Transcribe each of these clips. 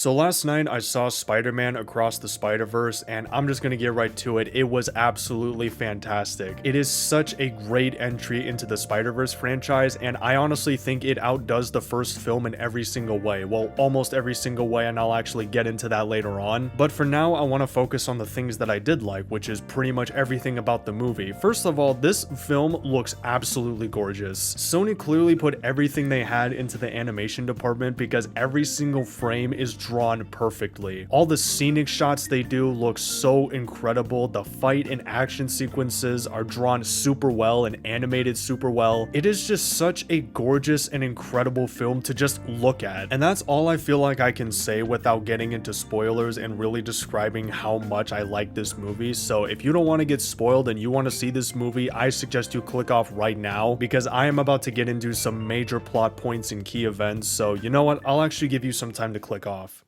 So last night I saw Spider-Man Across the Spider-Verse, and I'm just gonna get right to it. It was absolutely fantastic. It is such a great entry into the Spider-Verse franchise, and I honestly think it outdoes the first film in every single way. Well, almost every single way, and I'll actually get into that later on. But for now, I want to focus on the things that I did like, which is pretty much everything about the movie. First of all, this film looks absolutely gorgeous. Sony clearly put everything they had into the animation department because every single frame is drawn perfectly. All the scenic shots they do look so incredible. The fight and action sequences are drawn super well and animated super well. It is just such a gorgeous and incredible film to just look at. And that's all I feel like I can say without getting into spoilers and really describing how much I like this movie. So if you don't want to get spoiled and you want to see this movie, I suggest you click off right now because I am about to get into some major plot points and key events. So you know what? I'll actually give you some time to click off.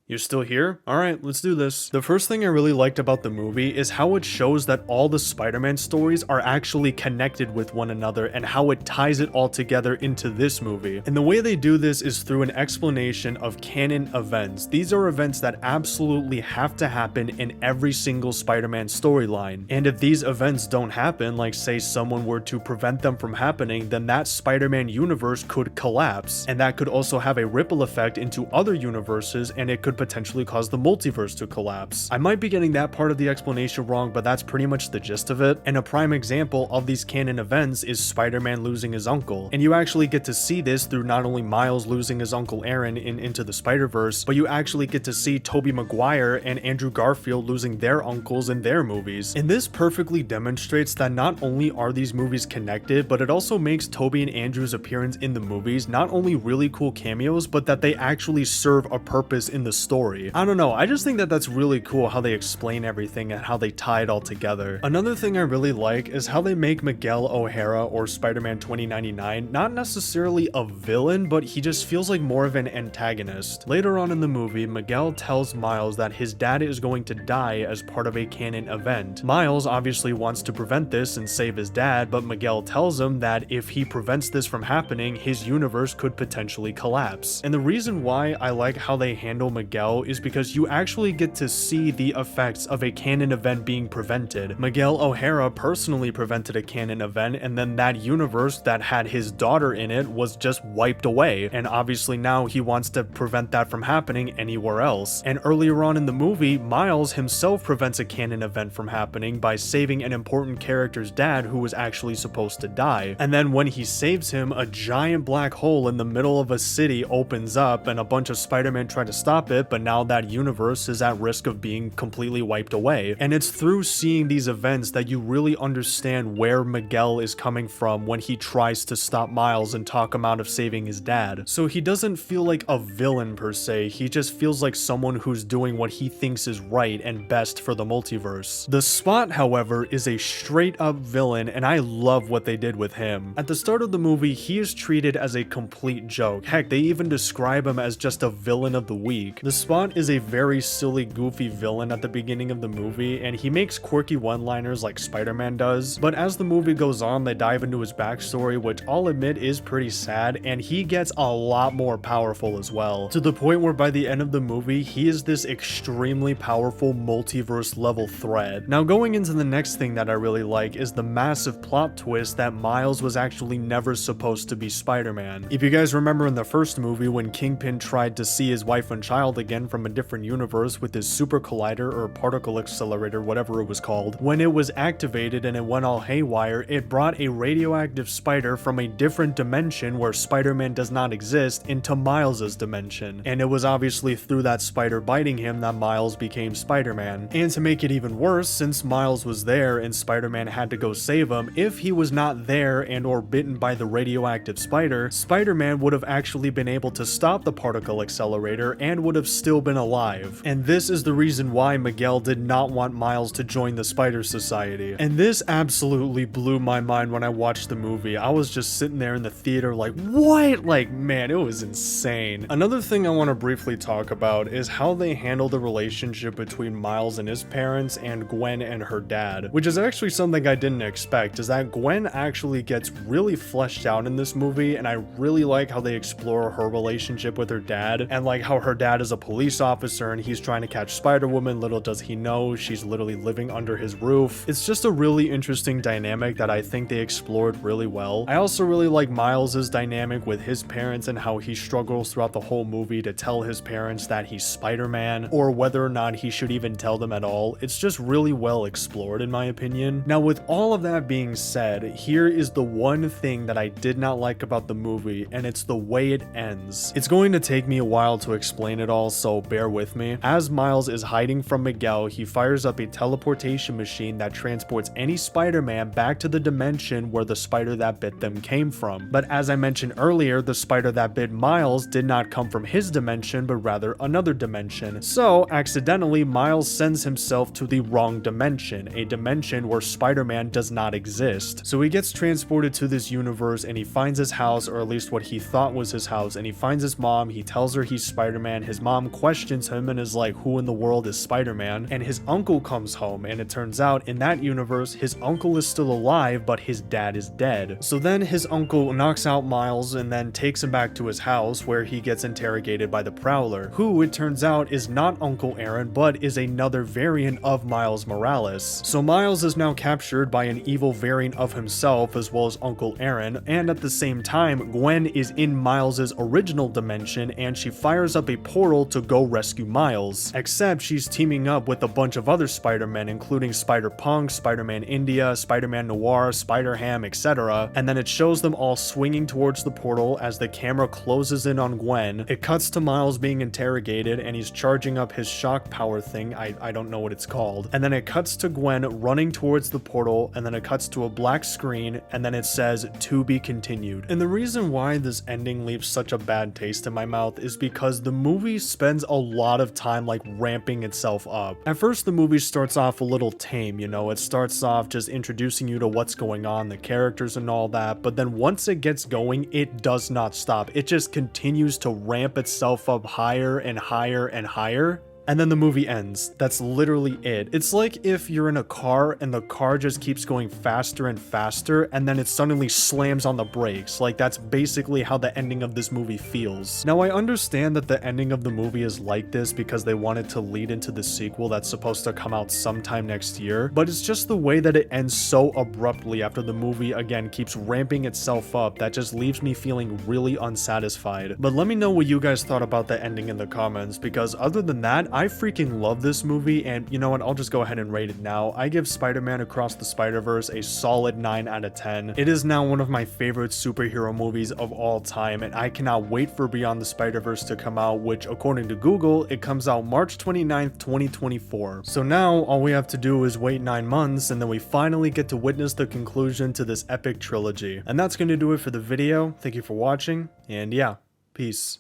You're still here? Alright, let's do this. The first thing I really liked about the movie is how it shows that all the Spider-Man stories are actually connected with one another and how it ties it all together into this movie. And the way they do this is through an explanation of canon events. These are events that absolutely have to happen in every single Spider-Man storyline. And if these events don't happen, like say someone were to prevent them from happening, then that Spider-Man universe could collapse. And that could also have a ripple effect into other universes, and it could potentially cause the multiverse to collapse. I might be getting that part of the explanation wrong, but that's pretty much the gist of it. And a prime example of these canon events is Spider-Man losing his uncle. And you actually get to see this through not only Miles losing his uncle Aaron in Into the Spider-Verse, but you actually get to see Tobey Maguire and Andrew Garfield losing their uncles in their movies. And this perfectly demonstrates that not only are these movies connected, but it also makes Tobey and Andrew's appearance in the movies not only really cool cameos, but that they actually serve a purpose in the story. I don't know, I just think that that's really cool how they explain everything and how they tie it all together. Another thing I really like is how they make Miguel O'Hara, or Spider-Man 2099, not necessarily a villain, but he just feels like more of an antagonist. Later on in the movie, Miguel tells Miles that his dad is going to die as part of a canon event. Miles obviously wants to prevent this and save his dad, but Miguel tells him that if he prevents this from happening, his universe could potentially collapse. And the reason why I like how they handle Miguel is because you actually get to see the effects of a canon event being prevented. Miguel O'Hara personally prevented a canon event, and then that universe that had his daughter in it was just wiped away. And obviously now he wants to prevent that from happening anywhere else. And earlier on in the movie, Miles himself prevents a canon event from happening by saving an important character's dad who was actually supposed to die. And then when he saves him, a giant black hole in the middle of a city opens up and a bunch of Spider-Man try to stop it, but now that universe is at risk of being completely wiped away. And it's through seeing these events that you really understand where Miguel is coming from when he tries to stop Miles and talk him out of saving his dad. So he doesn't feel like a villain per se, he just feels like someone who's doing what he thinks is right and best for the multiverse. The Spot, however, is a straight up villain, and I love what they did with him. At the start of the movie, he is treated as a complete joke. Heck, they even describe him as just a villain of the week. The Spot is a very silly, goofy villain at the beginning of the movie, and he makes quirky one-liners like Spider-Man does, but as the movie goes on, they dive into his backstory, which I'll admit is pretty sad, and he gets a lot more powerful as well, to the point where by the end of the movie, he is this extremely powerful multiverse level threat. Now going into the next thing that I really like is the massive plot twist that Miles was actually never supposed to be Spider-Man. If you guys remember in the first movie when Kingpin tried to see his wife and child again from a different universe with his super collider or particle accelerator, whatever it was called, when it was activated and it went all haywire, it brought a radioactive spider from a different dimension where Spider-Man does not exist into Miles's dimension. And it was obviously through that spider biting him that Miles became Spider-Man. And to make it even worse, since Miles was there and Spider-Man had to go save him, if he was not there and or bitten by the radioactive spider, Spider-Man would have actually been able to stop the particle accelerator and would have still been alive. And this is the reason why Miguel did not want Miles to join the Spider Society. And this absolutely blew my mind when I watched the movie. I was just sitting there in the theater like, what? Like, man, it was insane. Another thing I want to briefly talk about is how they handle the relationship between Miles and his parents and Gwen and her dad, which is actually something I didn't expect, is that Gwen actually gets really fleshed out in this movie, and I really like how they explore her relationship with her dad, and like how her dad is a police officer and he's trying to catch Spider-Woman. Little does he know she's literally living under his roof. It's just a really interesting dynamic that I think they explored really well. I also really like Miles's dynamic with his parents and how he struggles throughout the whole movie to tell his parents that he's Spider-Man, or whether or not he should even tell them at all. It's just really well explored in my opinion. Now, with all of that being said, here is the one thing that I did not like about the movie, and it's the way it ends. It's going to take me a while to explain it all, so bear with me. As Miles is hiding from Miguel, he fires up a teleportation machine that transports any Spider-Man back to the dimension where the spider that bit them came from. But as I mentioned earlier, the spider that bit Miles did not come from his dimension, but rather another dimension. So, accidentally, Miles sends himself to the wrong dimension, a dimension where Spider-Man does not exist. So he gets transported to this universe and he finds his house, or at least what he thought was his house, and he finds his mom. He tells her he's Spider-Man. His mom questions him and is like, who in the world is Spider-Man? And his uncle comes home, and it turns out in that universe, his uncle is still alive, but his dad is dead. So then his uncle knocks out Miles and then takes him back to his house, where he gets interrogated by the Prowler, who it turns out is not Uncle Aaron, but is another variant of Miles Morales. So Miles is now captured by an evil variant of himself as well as Uncle Aaron, and at the same time, Gwen is in Miles's original dimension and she fires up a portal to go rescue Miles. Except she's teaming up with a bunch of other Spider-Men, including Spider-Punk, Spider-Man India, Spider-Man Noir, Spider-Ham, etc. And then it shows them all swinging towards the portal as the camera closes in on Gwen. It cuts to Miles being interrogated and he's charging up his shock power thing. I don't know what it's called. And then it cuts to Gwen running towards the portal, and then it cuts to a black screen, and then it says to be continued. And the reason why this ending leaves such a bad taste in my mouth is because the movie spends a lot of time like ramping itself up. At first the movie starts off a little tame, you know, it starts off just introducing you to what's going on, the characters and all that, but then once it gets going, it does not stop. It just continues to ramp itself up higher and higher and higher. And then the movie ends. That's literally it. It's like if you're in a car and the car just keeps going faster and faster, and then it suddenly slams on the brakes. Like, that's basically how the ending of this movie feels. Now, I understand that the ending of the movie is like this because they wanted to lead into the sequel that's supposed to come out sometime next year, but it's just the way that it ends so abruptly after the movie again keeps ramping itself up that just leaves me feeling really unsatisfied. But let me know what you guys thought about the ending in the comments, because other than that, I freaking love this movie, and you know what, I'll just go ahead and rate it now. I give Spider-Man Across the Spider-Verse a solid 9 out of 10. It is now one of my favorite superhero movies of all time, and I cannot wait for Beyond the Spider-Verse to come out, which according to Google, it comes out March 29th, 2024. So now, all we have to do is wait 9 months, and then we finally get to witness the conclusion to this epic trilogy. And that's going to do it for the video. Thank you for watching, and yeah, peace.